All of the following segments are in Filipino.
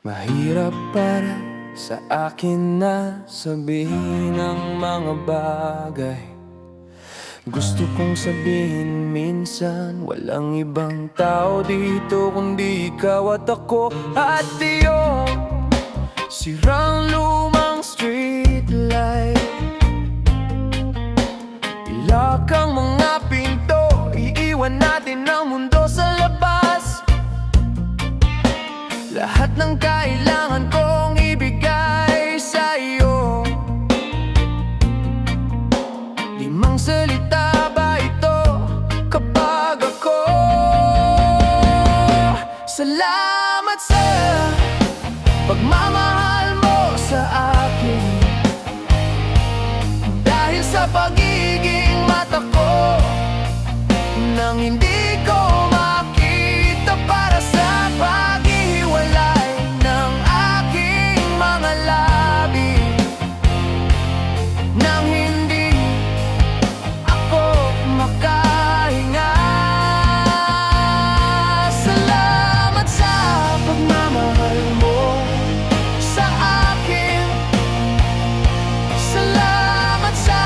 Mahirap para sa akin na sabihin ang mga bagay gusto kong sabihin minsan. Walang ibang tao dito kundi ikaw at ako. At iyong sirang lumang street light, ilak ang mga pinto, iiwan natin ang mundo sa labas. Lahat ng kailangan kong ibigay sa iyo. Limang salita ba ito kapag ako salamat sa pagmamahal mo sa akin, dahil sa pagiging mata ko nang hindi ko makita, para sa paghihiwalay ng aking mga labi, nang hindi ako makahinga. Salamat sa pagmamahal mo sa akin. Salamat sa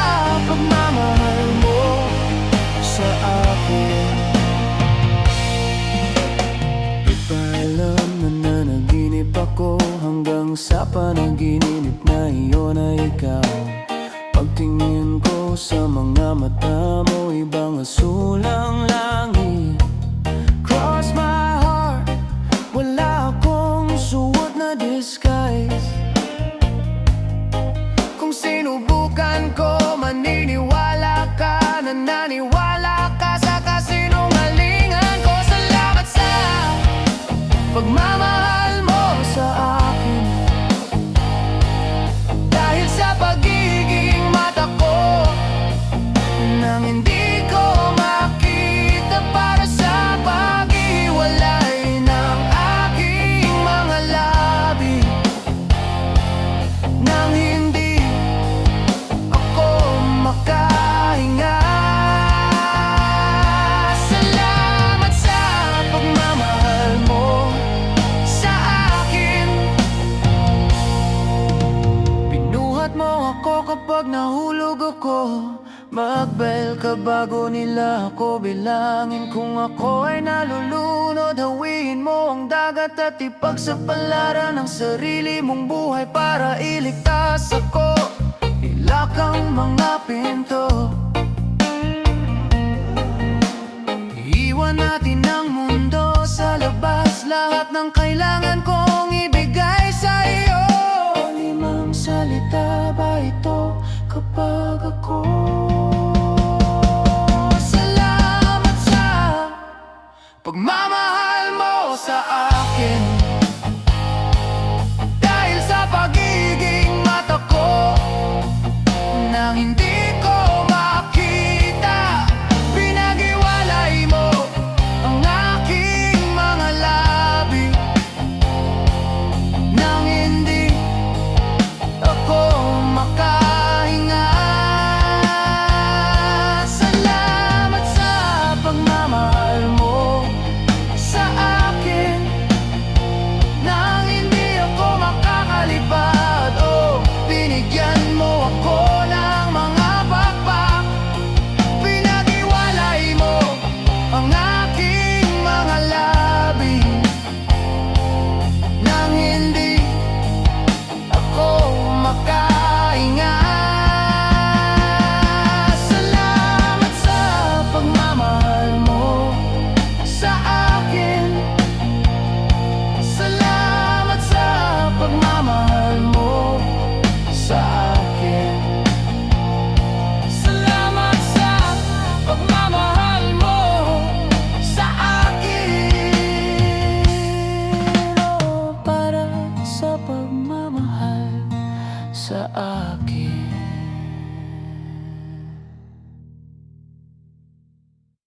pagmamahal mo sa akin. Di ba alam na nanaginip ako, hanggang sa panaginip na iyon ay ikaw. Pagtingin ko sa mga mata mo, ibang asul ang langit. Cross my heart, wala akong suot na disguise. Kung sinubukan ko, maniniwala ka, nananiwala ka sa kasinungalingan ko. Salamat sa pagmamahal mo sa akin, dahil sa pagiging mata ko nang hindi ko makita, para sa paghiwalay ng aking mga labi, nang hindi ako makahinga. Salamat sa pagmamahal mo sa akin. Binuhat mo ako kapag nahulog ako. Magbel ka bago nila ako bilangin. Kung ako ay nalulunod, hawiin mo ang dagat at ipagsapalaran ang sarili mong buhay para iligtas ako. Ilak ang mga pinto, iwan natin ang mundo sa labas. Lahat ng kailangan ko